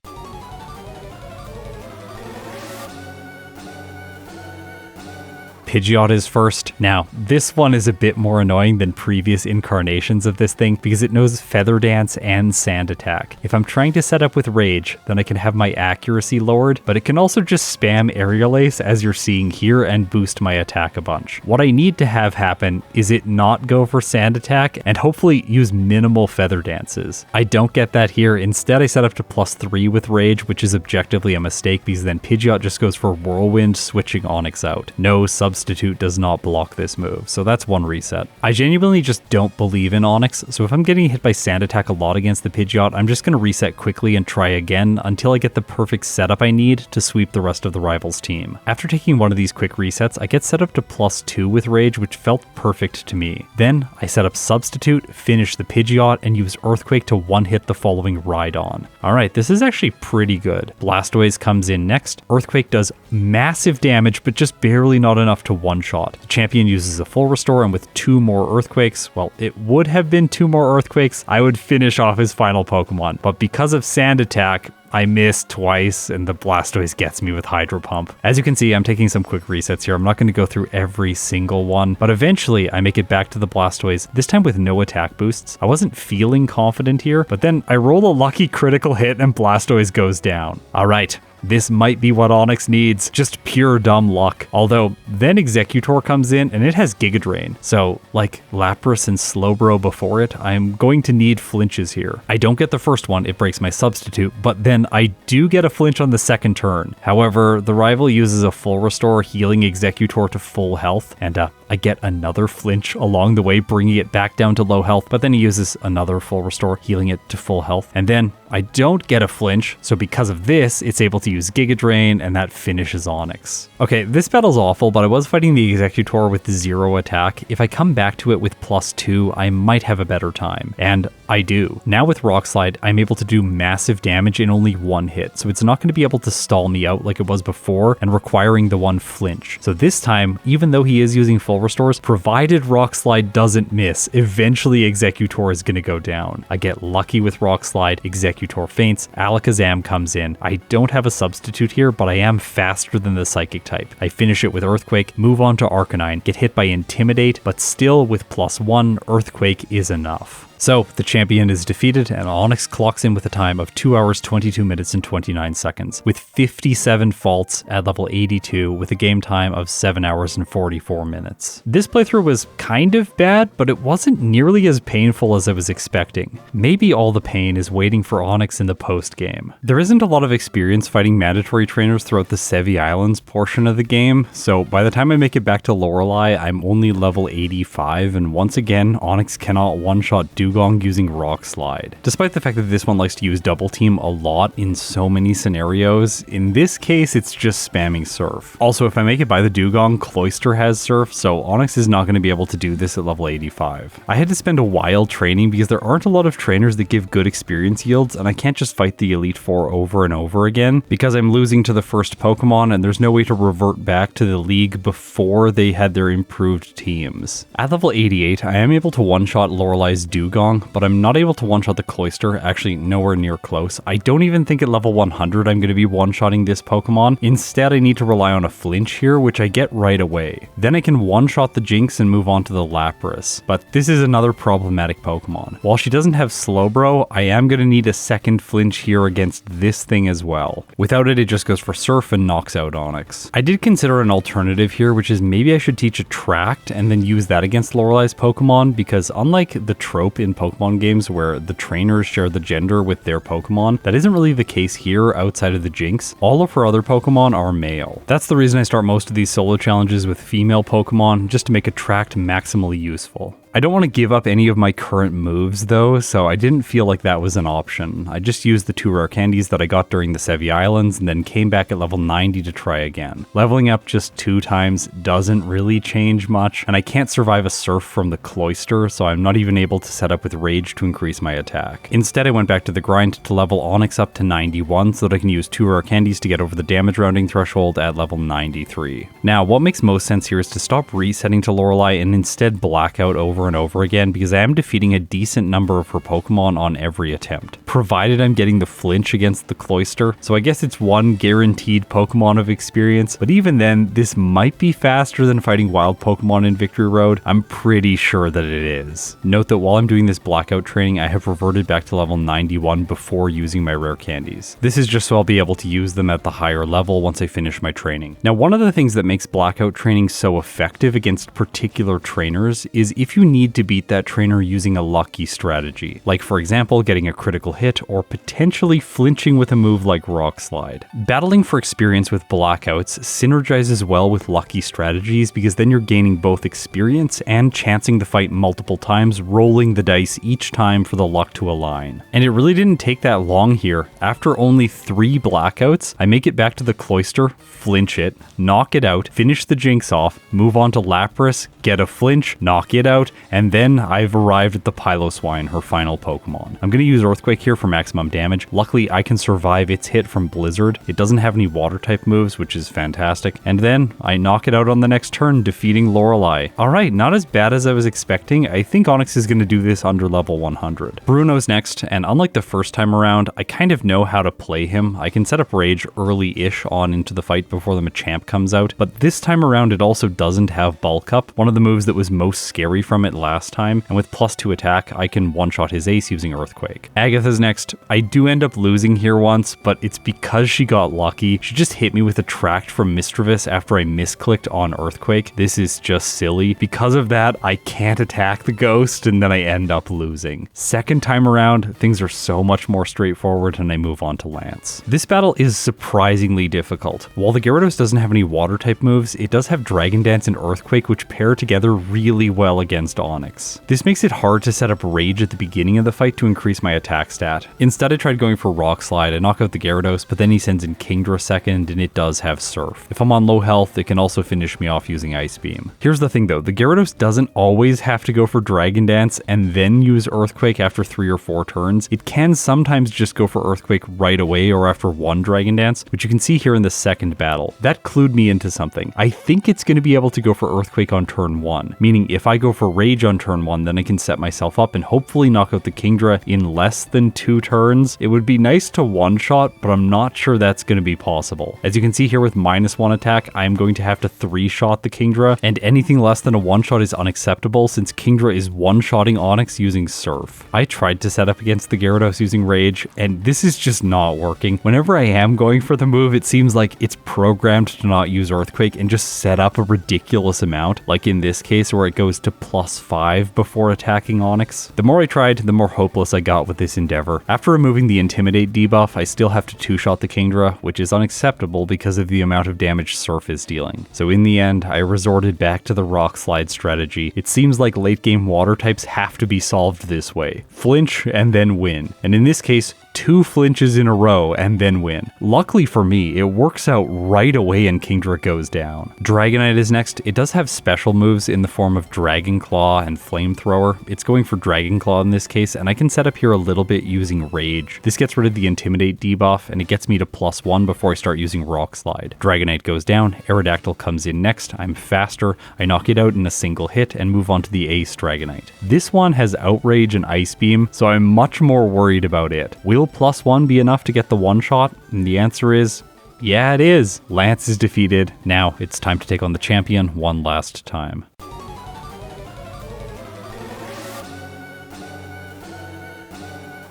Pidgeot is first. Now, this one is a bit more annoying than previous incarnations of this thing because it knows Feather Dance and Sand Attack. If I'm trying to set up with Rage, then I can have my accuracy lowered, but it can also just spam Aerial Ace as you're seeing here and boost my attack a bunch. What I need to have happen is it not go for Sand Attack and hopefully use minimal Feather Dances. I don't get that here. Instead, I set up to +3 with Rage, which is objectively a mistake because then Pidgeot just goes for Whirlwind, switching Onix out. No Substitute does not block this move, so that's 1 reset. I genuinely just don't believe in Onix, so if I'm getting hit by Sand Attack a lot against the Pidgeot, I'm just going to reset quickly and try again until I get the perfect setup I need to sweep the rest of the rival's team. After taking one of these quick resets, I get set up to +2 with Rage, which felt perfect to me. Then I set up Substitute, finish the Pidgeot, and use Earthquake to 1-hit the following Rhydon. Alright, this is actually pretty good. Blastoise comes in next. Earthquake does massive damage, but just barely not enough to to one-shot. The champion uses a full restore, and with 2 more earthquakes, well, it would have been 2 more earthquakes, I would finish off his final Pokemon. But because of Sand Attack, I missed twice, and the Blastoise gets me with Hydro Pump. As you can see, I'm taking some quick resets here. I'm not going to go through every single one, but eventually I make it back to the Blastoise, this time with no attack boosts. I wasn't feeling confident here, but then I roll a lucky critical hit and Blastoise goes down. All right. This might be what Onix needs, just pure dumb luck. Although, then Executor comes in and it has Giga Drain. So, like Lapras and Slowbro before it, I'm going to need flinches here. I don't get the first one, it breaks my substitute, but then I do get a flinch on the second turn. However, the rival uses a full restore, healing Executor to full health, and I get another flinch along the way, bringing it back down to low health, but then he uses another full restore, healing it to full health. And then I don't get a flinch, so because of this, it's able to use Giga Drain, and that finishes Onix. Okay, this battle's awful, but I was fighting the Executor with 0 attack. If I come back to it with +2, I might have a better time. And I do. Now with Rock Slide, I'm able to do massive damage in only 1 hit, so it's not going to be able to stall me out like it was before and requiring the 1 flinch. So this time, even though he is using full restores, provided Rock Slide doesn't miss, eventually Executor is going to go down. I get lucky with Rock Slide, Executor faints, Alakazam comes in. I don't have a substitute here, but I am faster than the Psychic type. I finish it with Earthquake, move on to Arcanine, get hit by Intimidate, but still with +1, Earthquake is enough. So, the champion is defeated, and Onix clocks in with a time of 2 hours, 22 minutes, and 29 seconds, with 57 faults at level 82, with a game time of 7 hours and 44 minutes. This playthrough was kind of bad, but it wasn't nearly as painful as I was expecting. Maybe all the pain is waiting for Onix in the post-game. There isn't a lot of experience fighting mandatory trainers throughout the Sevi Islands portion of the game, so by the time I make it back to Lorelei, I'm only level 85, and once again, Onix cannot one-shot Dugong using Rock Slide. Despite the fact that this one likes to use Double Team a lot in so many scenarios, in this case it's just spamming Surf. Also, if I make it by the Dugong, Cloyster has Surf, so Onix is not going to be able to do this at level 85. I had to spend a while training because there aren't a lot of trainers that give good experience yields, and I can't just fight the Elite Four over and over again because I'm losing to the first Pokemon and there's no way to revert back to the league before they had their improved teams. At level 88, I am able to one-shot Lorelei's Dugong, but I'm not able to one-shot the Cloyster, actually nowhere near close. I don't even think at level 100 I'm going to be one-shotting this Pokemon. Instead, I need to rely on a flinch here, which I get right away. Then I can one-shot the Jinx and move on to the Lapras, but this is another problematic Pokemon. While she doesn't have Slowbro, I am going to need a second flinch here against this thing as well. Without it, it just goes for Surf and knocks out Onix. I did consider an alternative here, which is maybe I should teach Attract and then use that against Lorelei's Pokemon, because unlike the trope in Pokemon games where the trainers share the gender with their Pokemon, that isn't really the case here outside of the Jinx. All of her other Pokemon are male. That's the reason I start most of these solo challenges with female Pokemon, just to make Attract maximally useful. I don't want to give up any of my current moves though, so I didn't feel like that was an option. I just used the 2 rare candies that I got during the Sevi Islands and then came back at level 90 to try again. Leveling up just 2 times doesn't really change much, and I can't survive a Surf from the Cloyster, so I'm not even able to set up with Rage to increase my attack. Instead, I went back to the grind to level Onix up to 91 so that I can use 2 rare candies to get over the damage rounding threshold at level 93. Now, what makes most sense here is to stop resetting to Lorelei and instead blackout over and over again, because I am defeating a decent number of her Pokemon on every attempt, provided I'm getting the flinch against the Cloyster. So I guess it's 1 guaranteed Pokemon of experience, but even then, this might be faster than fighting wild Pokemon in Victory Road. I'm pretty sure that it is. Note that while I'm doing this blackout training, I have reverted back to level 91 before using my rare candies. This is just so I'll be able to use them at the higher level once I finish my training. Now, one of the things that makes blackout training so effective against particular trainers is if you need to beat that trainer using a lucky strategy, like for example getting a critical hit or potentially flinching with a move like Rock Slide. Battling for experience with blackouts synergizes well with lucky strategies because then you're gaining both experience and chancing the fight multiple times, rolling the dice each time for the luck to align. And it really didn't take that long here. After only 3 blackouts, I make it back to the Cloyster, flinch it, knock it out, finish the Jinx off, move on to Lapras, get a flinch, knock it out, and then I've arrived at the Piloswine, her final Pokemon. I'm going to use Earthquake here for maximum damage. Luckily, I can survive its hit from Blizzard. It doesn't have any water type moves, which is fantastic. And then I knock it out on the next turn, defeating Lorelei. Alright, not as bad as I was expecting. I think Onix is going to do this under level 100. Bruno's next, and unlike the first time around, I kind of know how to play him. I can set up Rage early-ish on into the fight before the Machamp comes out, but this time around it also doesn't have Bulk Up, one of the moves that was most scary from it last time, and with +2 attack, I can one-shot his ace using Earthquake. Agatha's next. I do end up losing here once, but it's because she got lucky. She just hit me with Attract from Mischievous after I misclicked on Earthquake. This is just silly. Because of that, I can't attack the ghost, and then I end up losing. Second time around, things are so much more straightforward, and I move on to Lance. This battle is surprisingly difficult. While the Gyarados doesn't have any water type moves, it does have Dragon Dance and Earthquake, which pair together really well against Onix. This makes it hard to set up Rage at the beginning of the fight to increase my attack stat. Instead, I tried going for Rock Slide. I knock out the Gyarados, but then he sends in Kingdra second, and it does have Surf. If I'm on low health, it can also finish me off using Ice Beam. Here's the thing though, the Gyarados doesn't always have to go for Dragon Dance and then use Earthquake after 3 or 4 turns. It can sometimes just go for Earthquake right away or after 1 Dragon Dance, which you can see here in the second battle. That clued me into something. I think it's going to be able to go for Earthquake on turn 1, meaning if I go for Rage on turn 1, then I can set myself up and hopefully knock out the Kingdra in less than 2 turns. It would be nice to one-shot, but I'm not sure that's going to be possible. As you can see here with -1 attack, I'm going to have to 3-shot the Kingdra, and anything less than a one-shot is unacceptable since Kingdra is one-shotting Onix using Surf. I tried to set up against the Gyarados using Rage, and this is just not working. Whenever I am going for the move, it seems like it's programmed to not use Earthquake and just set up a ridiculous amount, like in this case where it goes to +5 before attacking Onix. The more I tried, the more hopeless I got with this endeavor. After removing the Intimidate debuff, I still have to 2-shot the Kingdra, which is unacceptable because of the amount of damage Surf is dealing. So in the end, I resorted back to the Rock Slide strategy. It seems like late game water types have to be solved this way. Flinch and then win. And in this case, 2 flinches in a row and then win. Luckily for me, it works out right away and Kingdra goes down. Dragonite is next. It does have special moves in the form of Dragon Claw and Flamethrower. It's going for Dragon Claw in this case, and I can set up here a little bit using Rage. This gets rid of the Intimidate debuff, and it gets me to +1 before I start using Rock Slide. Dragonite goes down, Aerodactyl comes in next. I'm faster. I knock it out in a single hit and move on to the Ace Dragonite. This one has Outrage and Ice Beam, so I'm much more worried about it. Will +1 be enough to get the one-shot? And the answer is, yeah, it is. Lance is defeated. Now it's time to take on the champion one last time.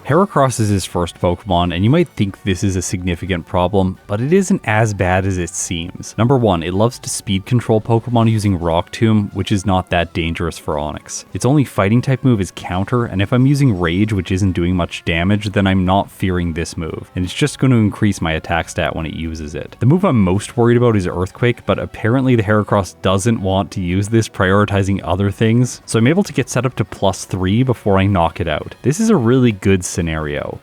Heracross is his first Pokemon, and you might think this is a significant problem, but it isn't as bad as it seems. Number 1, it loves to speed control Pokemon using Rock Tomb, which is not that dangerous for Onix. Its only fighting type move is Counter, and if I'm using Rage, which isn't doing much damage, then I'm not fearing this move, and it's just going to increase my attack stat when it uses it. The move I'm most worried about is Earthquake, but apparently the Heracross doesn't want to use this, prioritizing other things, so I'm able to get set up to +3 before I knock it out. This is a really good scenario.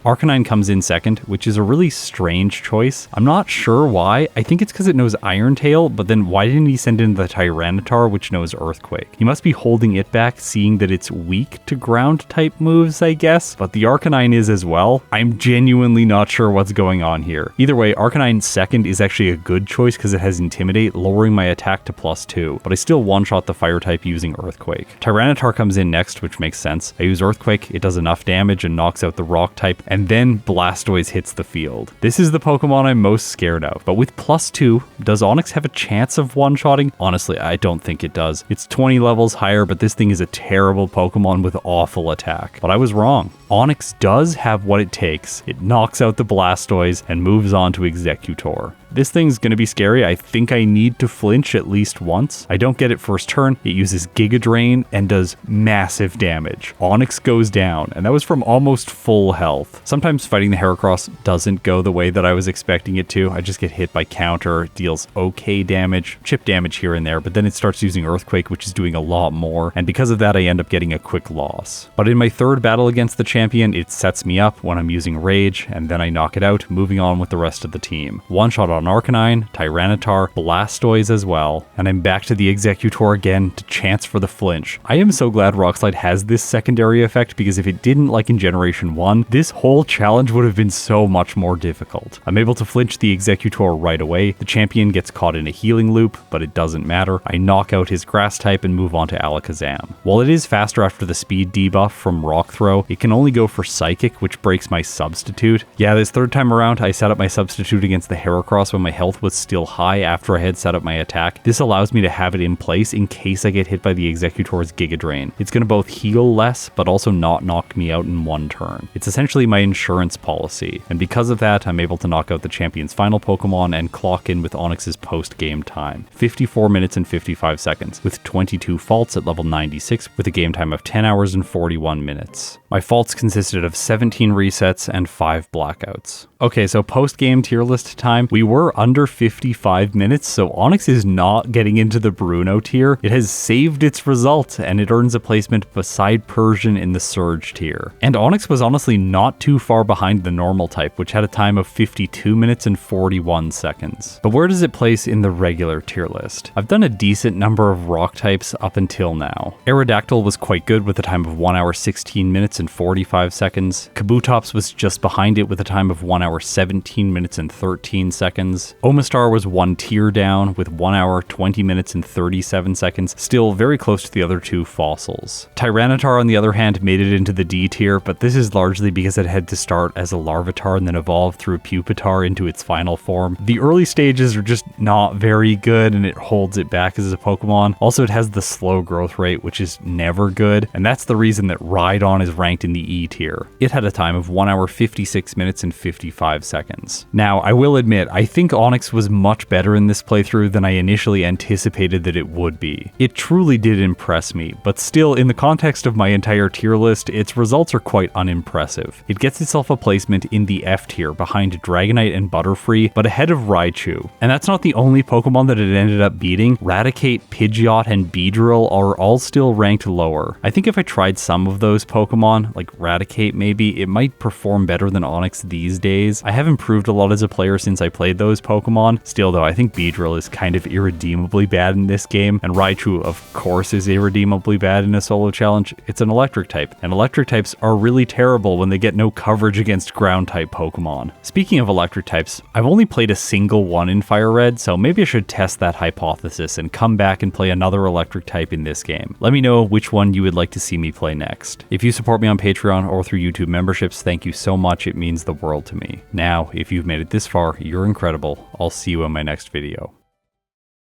Arcanine comes in second, which is a really strange choice. I'm not sure why. I think it's because it knows Iron Tail, but then why didn't he send in the Tyranitar, which knows Earthquake? He must be holding it back, seeing that it's weak to ground type moves, I guess, but the Arcanine is as well. I'm genuinely not sure what's going on here. Either way, Arcanine second is actually a good choice because it has Intimidate, lowering my attack to +2, but I still one-shot the fire type using Earthquake. Tyranitar comes in next, which makes sense. I use Earthquake, it does enough damage and knocks out the rock type, and then Blastoise hits the field. This is the Pokemon I'm most scared of, but with +2, does Onix have a chance of one-shotting? Honestly, I don't think it does. It's 20 levels higher, but this thing is a terrible Pokemon with awful attack. But I was wrong. Onix does have what it takes. It knocks out the Blastoise and moves on to Executor. This thing's gonna be scary. I think I need to flinch at least once. I don't get it first turn. It uses Giga Drain and does massive damage. Onix goes down, and that was from almost full health. Sometimes fighting the Heracross doesn't go the way that I was expecting it to. I just get hit by Counter, it deals okay damage, chip damage here and there, but then it starts using Earthquake, which is doing a lot more, and because of that I end up getting a quick loss. But in my third battle against the champion, it sets me up when I'm using Rage, and then I knock it out, moving on with the rest of the team. One shot on Arcanine, Tyranitar, Blastoise as well, and I'm back to the Executor again to chance for the flinch. I am so glad Rock Slide has this secondary effect, because if it didn't, like in Generation 1, this whole challenge would have been so much more difficult. I'm able to flinch the Executor right away. The champion gets caught in a healing loop, but it doesn't matter. I knock out his grass type and move on to Alakazam. While it is faster after the speed debuff from Rock Throw, it can only go for Psychic, which breaks my substitute. Yeah, this third time around, I set up my substitute against the Heracross when my health was still high after I had set up my attack. This allows me to have it in place in case I get hit by the Executor's Giga Drain. It's going to both heal less, but also not knock me out in one turn. It's essentially my insurance policy, and because of that, I'm able to knock out the champion's final Pokemon and clock in with Onix's post-game time. 54 minutes and 55 seconds, with 22 faults at level 96, with a game time of 10 hours and 41 minutes. My faults consisted of 17 resets and 5 blackouts. Okay, so post-game tier list time, we were under 55 minutes, so Onix is not getting into the Bruno tier. It has saved its result, and it earns a placement beside Persian in the Surge tier. And Onix was honestly not too far behind the normal type, which had a time of 52 minutes and 41 seconds. But where does it place in the regular tier list? I've done a decent number of rock types up until now. Aerodactyl was quite good with a time of 1 hour 16 minutes and 45 seconds. Kabutops was just behind it with a time of 1 hour 17 minutes and 13 seconds. Omastar was one tier down with 1 hour 20 minutes and 37 seconds, still very close to the other two fossils. Tyranitar on the other hand made it into the D tier, but this is largely because it had to start as a Larvitar and then evolve through Pupitar into its final form. The early stages are just not very good, and it holds it back as a Pokemon. Also, it has the slow growth rate, which is never good, and that's the reason that Rhydon is ranked in the E tier. It had a time of 1 hour 56 minutes and 55 seconds. Now, I will admit, I think Onix was much better in this playthrough than I initially anticipated that it would be. It truly did impress me, but still, in the context of my entire tier list, its results are quite unimpressive. It gets itself a placement in the F tier behind Dragonite and Butterfree, but ahead of Raichu. And that's not the only Pokemon that it ended up beating. Raticate, Pidgeot, and Beedrill are all still ranked lower. I think if I tried some of those Pokemon, like Raticate maybe, it might perform better than Onix these days. I have improved a lot as a player since I played those Pokemon. Still though, I think Beedrill is kind of irredeemably bad in this game, and Raichu of course is irredeemably bad in a solo challenge. It's an electric type, and electric types are really terrible when they get no coverage against ground type Pokemon. Speaking of electric types, I've only played a single one in FireRed, so maybe I should test that hypothesis and come back and play another electric type in this game. Let me know which one you would like to see me play next. If you support me on Patreon or through YouTube memberships, thank you so much, it means the world to me. Now, if you've made it this far, you're incredible. I'll see you in my next video.